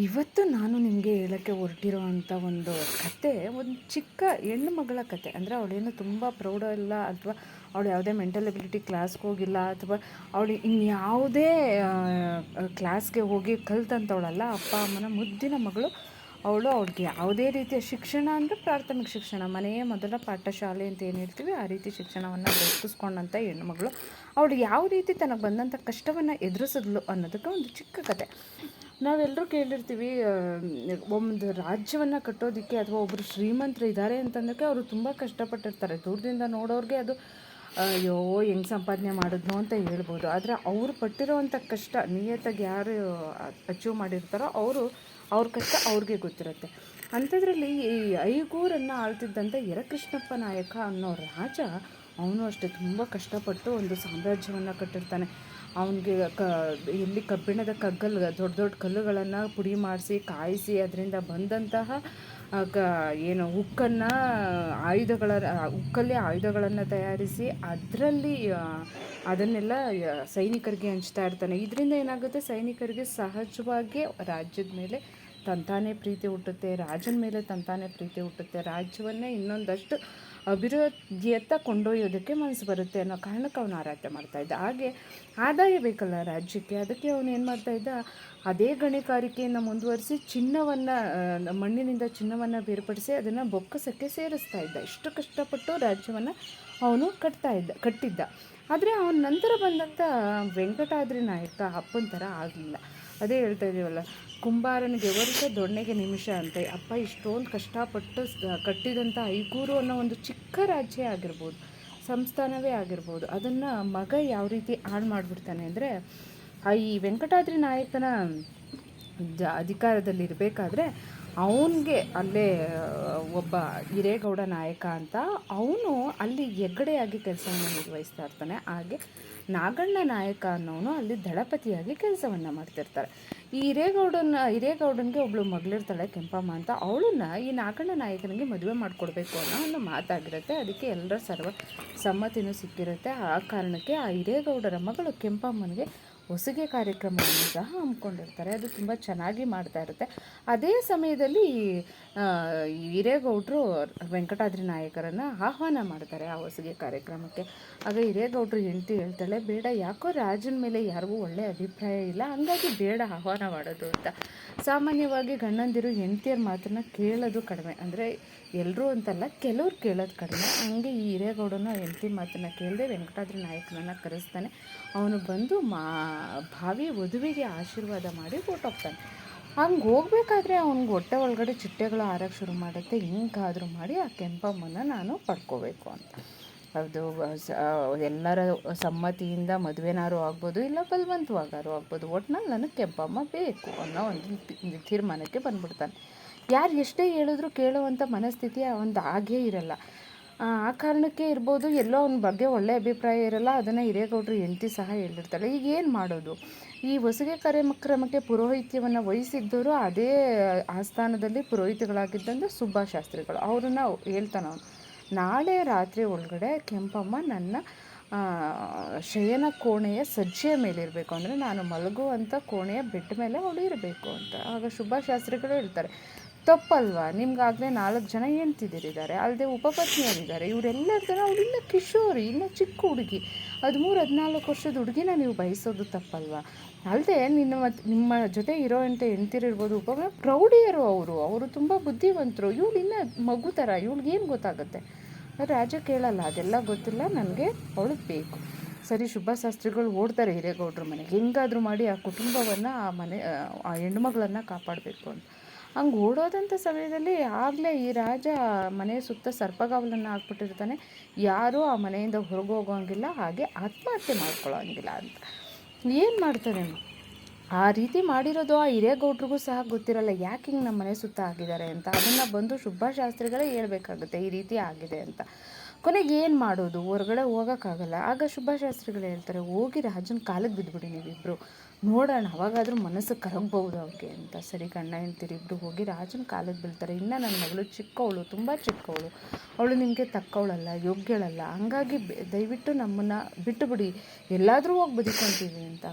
ಇವತ್ತು ನಾನು ನಿಮಗೆ ಹೇಳೋಕ್ಕೆ ಹೊರಟಿರೋವಂಥ ಒಂದು ಕತೆ ಒಂದು ಚಿಕ್ಕ ಹೆಣ್ಣು ಮಗಳ ಕತೆ. ಅಂದರೆ ಅವಳೇನು ತುಂಬ ಪ್ರೌಢ ಇಲ್ಲ, ಅಥವಾ ಅವಳು ಯಾವುದೇ ಮೆಂಟಲ್ ಎಬಿಲಿಟಿ ಕ್ಲಾಸ್ಗೆ ಹೋಗಿಲ್ಲ, ಅಥವಾ ಅವಳು ಇನ್ಯಾವುದೇ ಕ್ಲಾಸ್ಗೆ ಹೋಗಿ ಕಲ್ತಂಥವಳಲ್ಲ. ಅಪ್ಪ ಅಮ್ಮನ ಮುದ್ದಿನ ಮಗಳು ಅವಳು. ಅವ್ಳಿಗೆ ಯಾವುದೇ ರೀತಿಯ ಶಿಕ್ಷಣ ಅಂದರೆ ಪ್ರಾಥಮಿಕ ಶಿಕ್ಷಣ, ಮನೆಯೇ ಮೊದಲ ಪಾಠಶಾಲೆ ಅಂತ ಏನು ಹೇಳ್ತೀವಿ, ಆ ರೀತಿ ಶಿಕ್ಷಣವನ್ನು ದೊರಕಿಸ್ಕೊಂಡಂಥ ಹೆಣ್ಣುಮಗಳು. ಅವಳು ಯಾವ ರೀತಿ ತನಗೆ ಬಂದಂಥ ಕಷ್ಟವನ್ನು ಎದುರಿಸಿದ್ಲು ಅನ್ನೋದಕ್ಕೆ ಒಂದು ಚಿಕ್ಕ ಕತೆ. ನಾವೆಲ್ಲರೂ ಕೇಳಿರ್ತೀವಿ, ಒಂದು ರಾಜ್ಯವನ್ನು ಕಟ್ಟೋದಕ್ಕೆ ಅಥವಾ ಒಬ್ಬರು ಶ್ರೀಮಂತರು ಇದ್ದಾರೆ ಅಂತಂದಕ್ಕೆ ಅವರು ತುಂಬ ಕಷ್ಟಪಟ್ಟಿರ್ತಾರೆ. ದೂರದಿಂದ ನೋಡೋರಿಗೆ ಅದು ಅಯ್ಯೋ ಹೆಂಗೆ ಸಂಪಾದನೆ ಮಾಡಿದ್ನೋ ಅಂತ ಹೇಳ್ಬೋದು. ಆದರೆ ಅವರು ಪಟ್ಟಿರೋವಂಥ ಕಷ್ಟ ನಿಯತ್ತಾಗಿ ಯಾರು ಅಚೀವ್ ಮಾಡಿರ್ತಾರೋ ಅವ್ರ ಕಷ್ಟ ಅವ್ರಿಗೆ ಗೊತ್ತಿರುತ್ತೆ. ಅಂಥದ್ರಲ್ಲಿ ಈ ಐಗೂರನ್ನು ಆಳ್ತಿದ್ದಂಥ ಯರಕೃಷ್ಣಪ್ಪ ನಾಯಕ ಅನ್ನೋ ರಾಜ, ಅವನು ಅಷ್ಟೇ ತುಂಬ ಕಷ್ಟಪಟ್ಟು ಒಂದು ಸಾಮ್ರಾಜ್ಯವನ್ನು ಕಟ್ಟಿರ್ತಾನೆ. ಅವನಿಗೆ ಎಲ್ಲಿ ಕಬ್ಬಿಣದ ದೊಡ್ಡ ದೊಡ್ಡ ಕಲ್ಲುಗಳನ್ನು ಪುಡಿ ಮಾಡಿಸಿ ಕಾಯಿಸಿ ಅದರಿಂದ ಬಂದಂತಹ ಏನು ಉಕ್ಕನ್ನು ಉಕ್ಕಲ್ಲಿ ಆಯುಧಗಳನ್ನು ತಯಾರಿಸಿ ಅದರಲ್ಲಿ ಅದನ್ನೆಲ್ಲ ಸೈನಿಕರಿಗೆ ಹಂಚ್ತಾ ಇರ್ತಾನೆ. ಇದರಿಂದ ಏನಾಗುತ್ತೆ, ಸೈನಿಕರಿಗೆ ಸಹಜವಾಗಿ ರಾಜ್ಯದ ಮೇಲೆ ತಂತಾನೇ ಪ್ರೀತಿ ಹುಟ್ಟುತ್ತೆ, ರಾಜನ ಮೇಲೆ ತಂತಾನೇ ಪ್ರೀತಿ ಹುಟ್ಟುತ್ತೆ, ರಾಜ್ಯವನ್ನೇ ಇನ್ನೊಂದಷ್ಟು ಅಭಿವೃದ್ಧಿಯತ್ತ ಕೊಂಡೊಯ್ಯೋದಕ್ಕೆ ಮನಸ್ಸು ಬರುತ್ತೆ ಅನ್ನೋ ಕಾರಣಕ್ಕೆ ಅವನು ಆರಾಧ್ಯ ಮಾಡ್ತಾಯಿದ್ದ. ಹಾಗೆ ಆದಾಯ ಬೇಕಲ್ಲ ರಾಜ್ಯಕ್ಕೆ, ಅದಕ್ಕೆ ಅವನು ಏನು ಮಾಡ್ತಾಯಿದ್ದ, ಅದೇ ಗಣಿಗಾರಿಕೆಯನ್ನು ಮುಂದುವರಿಸಿ ಮಣ್ಣಿನಿಂದ ಚಿನ್ನವನ್ನು ಬೇರ್ಪಡಿಸಿ ಅದನ್ನು ಬೊಕ್ಕಸಕ್ಕೆ ಸೇರಿಸ್ತಾ ಇದ್ದ. ಇಷ್ಟು ಕಷ್ಟಪಟ್ಟು ರಾಜ್ಯವನ್ನು ಅವನು ಕಟ್ಟಿದ್ದ. ಆದರೆ ಅವನ ನಂತರ ಬಂದಂಥ ವೆಂಕಟಾದ್ರಿ ನಾಯಕ ಅಪ್ಪನ ಥರ ಆಗಲಿಲ್ಲ. ಅದೇ ಹೇಳ್ತಾ ಇದ್ದೀವಲ್ಲ, ಕುಂಬಾರನಿಗೆ ವರ್ಷ ದೊಣ್ಣೆಗೆ ನಿಮಿಷ ಅಂತ. ಅಪ್ಪ ಇಷ್ಟೊಂದು ಕಷ್ಟಪಟ್ಟು ಕಟ್ಟಿದಂಥ ಐಗೂರು ಅನ್ನೋ ಒಂದು ಚಿಕ್ಕ ರಾಜ್ಯ ಆಗಿರ್ಬೋದು, ಸಂಸ್ಥಾನವೇ ಆಗಿರ್ಬೋದು, ಅದನ್ನು ಮಗ ಯಾವ ರೀತಿ ಹಾಳು ಮಾಡಿಬಿಡ್ತಾನೆ ಅಂದರೆ, ಈ ವೆಂಕಟಾದ್ರಿ ನಾಯಕನ ಅಧಿಕಾರದಲ್ಲಿರಬೇಕಾದ್ರೆ ಅವನಿಗೆ ಅಲ್ಲೇ ಒಬ್ಬ ಹಿರೇಗೌಡ ನಾಯಕ ಅಂತ, ಅವನು ಅಲ್ಲಿ ಹೆಗ್ಗಡೆಯಾಗಿ ಕೆಲಸವನ್ನು ನಿರ್ವಹಿಸ್ತಾ ಇರ್ತಾನೆ. ಹಾಗೆ ನಾಗಣ್ಣ ನಾಯಕ ಅನ್ನೋನು ಅಲ್ಲಿ ದಳಪತಿಯಾಗಿ ಕೆಲಸವನ್ನು ಮಾಡ್ತಿರ್ತಾರೆ. ಈ ಹಿರೇಗೌಡನಿಗೆ ಒಬ್ಬಳು ಮಗಳಿರ್ತಾಳೆ ಕೆಂಪಮ್ಮ ಅಂತ. ಅವಳನ್ನ ಈ ನಾಗಣ್ಣ ನಾಯಕನಿಗೆ ಮದುವೆ ಮಾಡಿಕೊಡ್ಬೇಕು ಅನ್ನೋ ಒಂದು ಮಾತಾಗಿರುತ್ತೆ. ಅದಕ್ಕೆ ಎಲ್ಲರ ಸಮ್ಮತಿನೂ ಸಿಕ್ಕಿರುತ್ತೆ. ಆ ಕಾರಣಕ್ಕೆ ಆ ಹಿರೇಗೌಡರ ಮಗಳು ಕೆಂಪಮ್ಮನಿಗೆ ಹೊಸಿಗೆ ಕಾರ್ಯಕ್ರಮವನ್ನು ಸಹ ಹಮ್ಮಿಕೊಂಡಿರ್ತಾರೆ. ಅದು ತುಂಬ ಚೆನ್ನಾಗಿ ಮಾಡ್ತಾ ಇರುತ್ತೆ. ಅದೇ ಸಮಯದಲ್ಲಿ ಹಿರೇಗೌಡರು ವೆಂಕಟಾದ್ರಿ ನಾಯಕರನ್ನು ಆಹ್ವಾನ ಮಾಡ್ತಾರೆ ಆ ಹೊಸಿಗೆ ಕಾರ್ಯಕ್ರಮಕ್ಕೆ. ಆಗ ಹಿರೇಗೌಡರು ಹೆಂಡತಿ ಹೇಳ್ತಾಳೆ, ಬೇಡ, ಯಾಕೋ ರಾಜನ ಮೇಲೆ ಯಾರಿಗೂ ಒಳ್ಳೆಯ ಅಭಿಪ್ರಾಯ ಇಲ್ಲ, ಹಂಗಾಗಿ ಬೇಡ ಆಹ್ವಾನ ಮಾಡೋದು ಅಂತ. ಸಾಮಾನ್ಯವಾಗಿ ಗಂಡಂದಿರು ಹೆಂಡತಿಯರ ಮಾತನ್ನು ಕೇಳೋದು ಕಡಿಮೆ, ಅಂದರೆ ಎಲ್ಲರೂ ಅಂತಲ್ಲ, ಕೆಲವ್ರು ಕೇಳೋದು ಕಡಿಮೆ. ಹಂಗೆ ಈ ಹಿರೇಗೌಡನ ಹೆಂಡತಿ ಮಾತನ್ನು ಕೇಳದೆ ವೆಂಕಟಾದ್ರಿ ನಾಯಕನನ್ನು ಕರೆಸ್ತಾನೆ. ಅವನು ಬಂದು ಭಾವಿ ವಧುವಿಗೆ ಆಶೀರ್ವಾದ ಮಾಡಿ ಹೊರಟೋಗ್ತಾನೆ. ಹಂಗೆ ಹೋಗ್ಬೇಕಾದ್ರೆ ಅವ್ನಿಗೆ ಹೊಟ್ಟೆ ಒಳಗಡೆ ಚಿಟ್ಟೆಗಳು ಹಾರಕ್ಕೆ ಶುರು ಮಾಡುತ್ತೆ. ಹಿಂಗಾದರೂ ಮಾಡಿ ಆ ಕೆಂಪಮ್ಮನ ನಾನು ಪಡ್ಕೋಬೇಕು ಅಂತ. ಅದು ಎಲ್ಲರ ಸಮ್ಮತಿಯಿಂದ ಮದುವೆನಾರು ಆಗ್ಬೋದು, ಇಲ್ಲ ಬಲವಂತವಾಗಾರು ಆಗ್ಬೋದು, ಒಟ್ನಲ್ಲಿ ನನಗೆ ಕೆಂಪಮ್ಮ ಬೇಕು ಅನ್ನೋ ಒಂದು ತೀರ್ಮಾನಕ್ಕೆ ಬಂದ್ಬಿಡ್ತಾನೆ. ಯಾರು ಎಷ್ಟೇ ಹೇಳಿದ್ರು ಕೇಳುವಂಥ ಮನಸ್ಥಿತಿ ಒಂದು ಆಗೇ ಇರಲ್ಲ. ಆ ಕಾರಣಕ್ಕೆ ಇರ್ಬೋದು, ಎಲ್ಲೋ ಅವನ ಬಗ್ಗೆ ಒಳ್ಳೆಯ ಅಭಿಪ್ರಾಯ ಇರಲ್ಲ. ಅದನ್ನು ಹಿರೇಗೌಡರು ಹೆಂಡತಿ ಸಹ ಹೇಳಿರ್ತಾಳೆ. ಈಗ ಏನು ಮಾಡೋದು? ಈ ಹೊಸಿಗೆ ಕಾರ್ಯಕ್ರಮಕ್ಕೆ ಪುರೋಹಿತ್ಯವನ್ನು ವಹಿಸಿದ್ದವರು ಅದೇ ಆಸ್ಥಾನದಲ್ಲಿ ಪುರೋಹಿತಗಳಾಗಿದ್ದಂಥ ಸುಬ್ಬಾಶಾಸ್ತ್ರಿಗಳು. ಅವ್ರನ್ನ ಹೇಳ್ತಾನೆ ಅವನು, ನಾಳೆ ರಾತ್ರಿ ಒಳಗಡೆ ಕೆಂಪಮ್ಮ ನನ್ನ ಶಯನ ಕೋಣೆಯ ಸಜ್ಜೆಯ ಮೇಲೆ ಇರಬೇಕು, ಅಂದರೆ ನಾನು ಮಲಗುವಂಥ ಕೋಣೆಯ ಬೆಡ್ ಮೇಲೆ ಅವಳು ಇರಬೇಕು ಅಂತ. ಆಗ ಸುಬ್ಬಾಶಾಸ್ತ್ರಿಗಳು ಹೇಳ್ತಾರೆ, ತಪ್ಪಲ್ವಾ, ನಿಮ್ಗಾಗಲೇ 4 ಜನ ಹೆಂಡ್ತಿದಿರಿದ್ದಾರೆ, ಅಲ್ಲದೆ ಉಪಪತ್ನಿಯರಿದ್ದಾರೆ, ಇವರೆಲ್ಲ ಇರ್ತಾರೆ, ಅವಳು ಇನ್ನೂ ಕಿಶೋರಿ, ಇನ್ನೂ ಚಿಕ್ಕ ಹುಡುಗಿ, 13-14 ವರ್ಷದ ಹುಡುಗಿನ ನೀವು ಬಯಸೋದು ತಪ್ಪಲ್ವಾ? ಅಲ್ಲದೆ ನಿಮ್ಮ ಜೊತೆ ಇರೋವಂಥ ಹೆಂಡ್ತಿರಿರ್ಬೋದು, ಪ್ರೌಢಿಯರು, ಅವರು ತುಂಬ ಬುದ್ಧಿವಂತರು, ಇವಳು ಇನ್ನೂ ಮಗು ಥರ, ಇವಳಿಗೇನು ಗೊತ್ತಾಗುತ್ತೆ? ರಾಜ ಕೇಳಲ್ಲ, ಅದೆಲ್ಲ ಗೊತ್ತಿಲ್ಲ, ನನಗೆ ಅವಳು ಬೇಕು. ಸರಿ, ಶುಭಶಾಸ್ತ್ರಿಗಳು ಓಡ್ತಾರೆ ಹಿರೇಗೌಡ್ರ ಮನೆಗೆ. ಹೆಂಗಾದರೂ ಮಾಡಿ ಆ ಕುಟುಂಬವನ್ನು, ಆ ಹೆಣ್ಮಗಳನ್ನು ಕಾಪಾಡಬೇಕು ಅಂತ. ಹಂಗೆ ಓಡೋದಂಥ ಸಮಯದಲ್ಲಿ ಆಗಲೇ ಈ ರಾಜ ಮನೆಯ ಸುತ್ತ ಸರ್ಪಗಾವಲನ್ನು ಹಾಕ್ಬಿಟ್ಟಿರ್ತಾನೆ. ಯಾರೂ ಆ ಮನೆಯಿಂದ ಹೊರಗೆ ಹೋಗೋಂಗಿಲ್ಲ, ಹಾಗೆ ಆತ್ಮಹತ್ಯೆ ಮಾಡ್ಕೊಳ್ಳೋಂಗಿಲ್ಲ ಅಂತ. ಏನು ಮಾಡ್ತಾನೆ? ಆ ರೀತಿ ಮಾಡಿರೋದು ಆ ಹಿರೇಗೌಡ್ರಿಗೂ ಸಹ ಗೊತ್ತಿರಲ್ಲ, ಯಾಕೆ ಹಿಂಗೆ ನಮ್ಮ ಮನೆ ಸುತ್ತ ಆಗಿದ್ದಾರೆ ಅಂತ. ಅದನ್ನು ಬಂದು ಶುಭಶಾಸ್ತ್ರಿಗಳೇ ಹೇಳ್ಬೇಕಾಗುತ್ತೆ, ಈ ರೀತಿ ಆಗಿದೆ ಅಂತ. ಕೊನೆಗೆ ಏನು ಮಾಡೋದು? ಹೊರಗಡೆ ಹೋಗೋಕ್ಕಾಗಲ್ಲ. ಆಗ ಶುಭಶಾಸ್ತ್ರಿಗಳು ಹೇಳ್ತಾರೆ, ಹೋಗಿ ರಾಜನ ಕಾಲಿಗೆ ಬಿದ್ದುಬಿಡಿ ನೀವಿಬ್ಬರು, ನೋಡೋಣ ಅವಾಗಾದರೂ ಮನಸ್ಸು ಕರಗ್ಬೋದು ಅವ್ರಿಗೆ ಅಂತ. ಸರಿ ಗಂಡ ಹೆಂಡ್ತಿರು ಇಬ್ಬರು ಹೋಗಿ ರಾಜನ ಕಾಲಿಗೆ ಬೀಳ್ತಾರೆ. ಇನ್ನು ನನ್ನ ಮಗಳು ಚಿಕ್ಕವಳು, ತುಂಬ ಚಿಕ್ಕವಳು, ಅವಳು ನಿಮಗೆ ತಕ್ಕವಳಲ್ಲ, ಯೋಗ್ಯಳಲ್ಲ, ಹಂಗಾಗಿ ದಯವಿಟ್ಟು ನಮ್ಮನ್ನು ಬಿಟ್ಟುಬಿಡಿ, ಎಲ್ಲಾದರೂ ಹೋಗಿ ಬದುಕೊಂತೀವಿ ಅಂತ.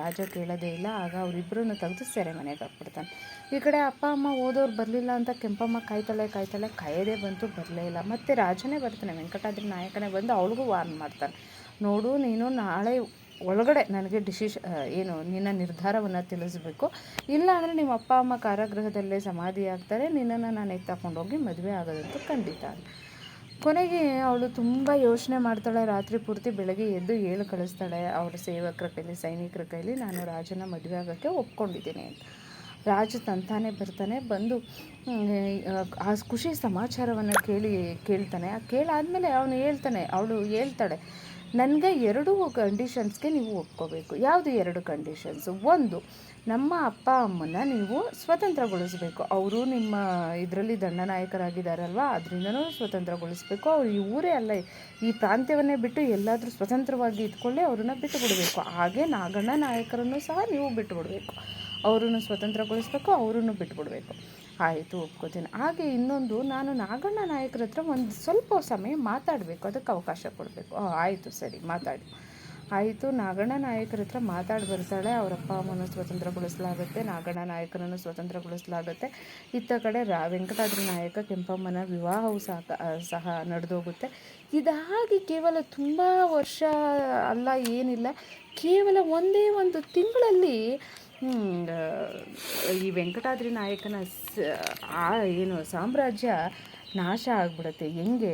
ರಾಜ ಕೇಳೋದೇ ಇಲ್ಲ. ಆಗ ಅವರಿಬ್ಬರನ್ನು ತೆಗೆದು ಸೆರೆಮನೆಗೆ ಹಾಕ್ಬಿಡ್ತಾನೆ. ಈ ಕಡೆ ಅಪ್ಪ ಅಮ್ಮ ಓದೋರು ಬರಲಿಲ್ಲ ಅಂತ ಕೆಂಪಮ್ಮ ಕಾಯ್ತಾಳೆ ಕಾಯೋದೇ ಬಂತು, ಬರಲೇ ಇಲ್ಲ. ಮತ್ತು ರಾಜನೇ ಬರ್ತಾನೆ, ವೆಂಕಟಾದ್ರಿ ನಾಯಕನೇ ಬಂದು ಅವಳಿಗೂ ವಾರ್ನ್ ಮಾಡ್ತಾನೆ. ನೋಡು, ನೀನು ನಾಳೆ ಒಳಗಡೆ ನನಗೆ ಏನು ನಿನ್ನ ನಿರ್ಧಾರವನ್ನು ತಿಳಿಸ್ಬೇಕು, ಇಲ್ಲ ಅಂದರೆ ನಿಮ್ಮ ಅಪ್ಪ ಅಮ್ಮ ಕಾರಾಗೃಹದಲ್ಲೇ ಸಮಾಧಿ ಆಗ್ತಾರೆ, ನಿನ್ನನ್ನು ನಾನು ಎತ್ತಾಕೊಂಡೋಗಿ ಮದುವೆ ಆಗೋದಂತೂ ಖಂಡಿತ. ಕೊನೆಗೆ ಅವಳು ತುಂಬ ಯೋಚನೆ ಮಾಡ್ತಾಳೆ. ರಾತ್ರಿ ಪೂರ್ತಿ ಬೆಳಗ್ಗೆ ಎದ್ದು ಹೇಳಿ ಕಳಿಸ್ತಾಳೆ ಅವ್ರ ಸೇವಕರ ಕೈಲಿ, ಸೈನಿಕರ ಕೈಲಿ, ನಾನು ರಾಜನ ಮದುವೆ ಆಗೋಕ್ಕೆ ಒಪ್ಕೊಂಡಿದ್ದೀನಿ ಅಂತ. ರಾಜ ತಂತಾನೆ ಬರ್ತಾನೆ. ಬಂದು ಆ ಖುಷಿ ಸಮಾಚಾರವನ್ನು ಕೇಳ್ತಾನೆ. ಕೇಳಾದಮೇಲೆ ಅವಳು ಹೇಳ್ತಾಳೆ, ನನಗೆ 2 ಕಂಡೀಷನ್ಸ್ಗೆ ನೀವು ಒಪ್ಕೋಬೇಕು. ಯಾವುದು 2 ಕಂಡೀಷನ್ಸು? ಒಂದು, ನಮ್ಮ ಅಪ್ಪ ಅಮ್ಮನ ನೀವು ಸ್ವತಂತ್ರಗೊಳಿಸಬೇಕು. ಅವರು ನಿಮ್ಮ ಇದರಲ್ಲಿ ದಂಡನಾಯಕರಾಗಿದ್ದಾರಲ್ವ, ಅದರಿಂದನೂ ಸ್ವತಂತ್ರಗೊಳಿಸಬೇಕು. ಅವರು ಈ ಊರೇ ಅಲ್ಲ, ಈ ಪ್ರಾಂತ್ಯವನ್ನೇ ಬಿಟ್ಟು ಎಲ್ಲಾದರೂ ಸ್ವತಂತ್ರವಾಗಿ ಇದ್ಕೊಳ್ಳಿ, ಅವ್ರನ್ನ ಬಿಟ್ಟು ಬಿಡಬೇಕು. ಹಾಗೆ ನಾಗಣ್ಣ ನಾಯಕರನ್ನು ಸಹ ನೀವು ಬಿಟ್ಟು ಬಿಡಬೇಕು, ಅವರನ್ನು ಸ್ವತಂತ್ರಗೊಳಿಸ್ಬೇಕು, ಅವರನ್ನು ಬಿಟ್ಬಿಡ್ಬೇಕು. ಆಯಿತು, ಒಪ್ಕೋತೀನಿ. ಹಾಗೆ ಇನ್ನೊಂದು, ನಾನು ನಾಗಣ್ಣ ನಾಯಕರ ಹತ್ರ ಒಂದು ಸ್ವಲ್ಪ ಸಮಯ ಮಾತಾಡಬೇಕು, ಅದಕ್ಕೆ ಅವಕಾಶ ಕೊಡಬೇಕು. ಆಯಿತು, ಸರಿ, ಮಾತಾಡಿ. ಆಯಿತು, ನಾಗಣ್ಣ ನಾಯಕರ ಹತ್ರ ಮಾತಾಡಿ ಬರ್ತಾಳೆ. ಅವರಪ್ಪ ಅಮ್ಮನ ಸ್ವತಂತ್ರಗೊಳಿಸಲಾಗುತ್ತೆ, ನಾಗಣ್ಣ ನಾಯಕರನ್ನು ಸ್ವತಂತ್ರಗೊಳಿಸಲಾಗುತ್ತೆ. ಇತ್ತ ಕಡೆ ವೆಂಕಟಾದ್ರಿ ನಾಯಕ ಕೆಂಪಮ್ಮನ ವಿವಾಹವು ಸಹ ನಡೆದೋಗುತ್ತೆ. ಇದಾಗಿ ಕೇವಲ ತುಂಬ ವರ್ಷ ಅಲ್ಲ, ಏನಿಲ್ಲ, ಕೇವಲ ಒಂದೇ ಒಂದು ತಿಂಗಳಲ್ಲಿ ಈ ವೆಂಕಟಾದ್ರಿ ನಾಯಕನ ಸಾಮ್ರಾಜ್ಯ ನಾಶ ಆಗಿಬಿಡುತ್ತೆ. ಹೆಂಗೆ?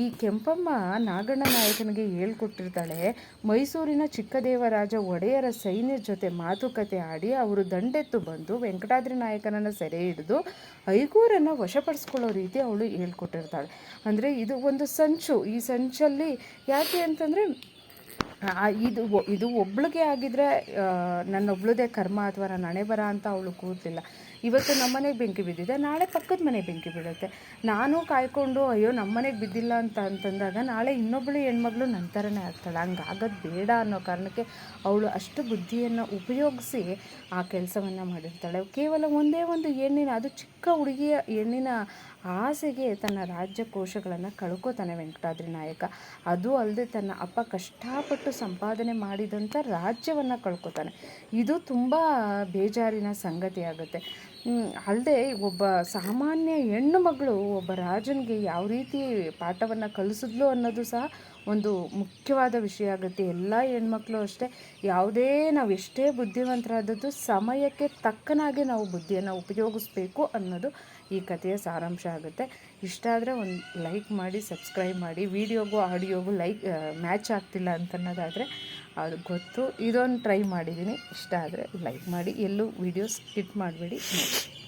ಈ ಕೆಂಪಮ್ಮ ನಾಗಣ್ಣ ನಾಯಕನಿಗೆ ಹೇಳ್ಕೊಟ್ಟಿರ್ತಾಳೆ, ಮೈಸೂರಿನ ಚಿಕ್ಕದೇವರಾಜ ಒಡೆಯರ ಸೈನ್ಯ ಜೊತೆ ಮಾತುಕತೆ ಆಡಿ ಅವರು ದಂಡೆತ್ತು ಬಂದು ವೆಂಕಟಾದ್ರಿ ನಾಯಕನನ್ನು ಸೆರೆ ಹಿಡಿದು ಐಗೂರನ್ನು ವಶಪಡಿಸ್ಕೊಳ್ಳೋ ರೀತಿ ಅವಳು ಹೇಳ್ಕೊಟ್ಟಿರ್ತಾಳೆ. ಅಂದರೆ ಇದು ಒಂದು ಸಂಚು. ಈ ಸಂಚಲ್ಲಿ ಯಾಕೆ ಅಂತಂದರೆ, ಇದು ಒಬ್ಳಿಗೆ ಆಗಿದ್ರೆ ನನ್ನೊಬ್ಳದೇ ಕರ್ಮ ಅಥವಾ ನನ್ನ ಹಣೆ ಬರ ಅಂತ ಅವಳು ಕೂರ್ಲಿಲ್ಲ. ಇವತ್ತು ನಮ್ಮನೆಗೆ ಬೆಂಕಿ ಬಿದ್ದಿದೆ, ನಾಳೆ ಪಕ್ಕದ ಮನೆಗೆ ಬೆಂಕಿ ಬೀಳುತ್ತೆ. ನಾನು ಕಾಯ್ಕೊಂಡು ಅಯ್ಯೋ ನಮ್ಮನೆಗೆ ಬಿದ್ದಿಲ್ಲ ಅಂತಂದಾಗ ನಾಳೆ ಇನ್ನೊಬ್ಬಳು ಹೆಣ್ಮಗಳು ನನ್ನ ಥರನೇ ಆಗ್ತಾಳೆ. ಹಂಗಾಗೋದು ಬೇಡ ಅನ್ನೋ ಕಾರಣಕ್ಕೆ ಅವಳು ಅಷ್ಟು ಬುದ್ಧಿಯನ್ನು ಉಪಯೋಗಿಸಿ ಆ ಕೆಲಸವನ್ನು ಮಾಡಿರ್ತಾಳೆ. ಕೇವಲ ಒಂದೇ ಒಂದು ಹೆಣ್ಣಿನ, ಅದು ಚಿಕ್ಕ ಹುಡುಗಿಯ ಹೆಣ್ಣಿನ ಆಸೆಗೆ ತನ್ನ ರಾಜ್ಯ ಕೋಶಗಳನ್ನು ಕಳ್ಕೊತಾನೆ ವೆಂಕಟಾದ್ರಿ ನಾಯಕ. ಅದು ಅಲ್ಲದೆ ತನ್ನ ಅಪ್ಪ ಕಷ್ಟಪಟ್ಟು ಸಂಪಾದನೆ ಮಾಡಿದಂಥ ರಾಜ್ಯವನ್ನು ಕಳ್ಕೊತಾನೆ. ಇದು ತುಂಬ ಬೇಜಾರಿನ ಸಂಗತಿ ಆಗುತ್ತೆ. ಅಲ್ಲದೆ ಒಬ್ಬ ಸಾಮಾನ್ಯ ಹೆಣ್ಣು ಮಗಳು ಒಬ್ಬ ರಾಜನಿಗೆ ಯಾವ ರೀತಿ ಪಾಠವನ್ನು ಕಲಿಸಿದ್ಲು ಅನ್ನೋದು ಸಹ ಒಂದು ಮುಖ್ಯವಾದ ವಿಷಯ ಆಗುತ್ತೆ. ಎಲ್ಲ ಹೆಣ್ಮಕ್ಳು ಅಷ್ಟೇ, ನಾವು ಎಷ್ಟೇ ಬುದ್ಧಿವಂತರಾದದ್ದು ಸಮಯಕ್ಕೆ ತಕ್ಕನಾಗಿ ನಾವು ಬುದ್ಧಿಯನ್ನು ಉಪಯೋಗಿಸ್ಬೇಕು ಅನ್ನೋದು ಈ ಕಥೆಯ ಸಾರಾಂಶ ಆಗುತ್ತೆ. ಇಷ್ಟ ಆದರೆ ಒಂದು ಲೈಕ್ ಮಾಡಿ, ಸಬ್ಸ್ಕ್ರೈಬ್ ಮಾಡಿ. ವಿಡಿಯೋಗೂ ಆಡಿಯೋಗೂ ಮ್ಯಾಚ್ ಆಗ್ತಿಲ್ಲ ಅಂತನ್ನೋದಾದರೆ ಅದು ಗೊತ್ತು, ಇದೊಂದು ಟ್ರೈ ಮಾಡಿದ್ದೀನಿ. ಇಷ್ಟ ಆದರೆ ಲೈಕ್ ಮಾಡಿ, ಎಲ್ಲೂ ವಿಡಿಯೋ ಸ್ಕಿಪ್ ಮಾಡಬೇಡಿ ನೋಡಿ.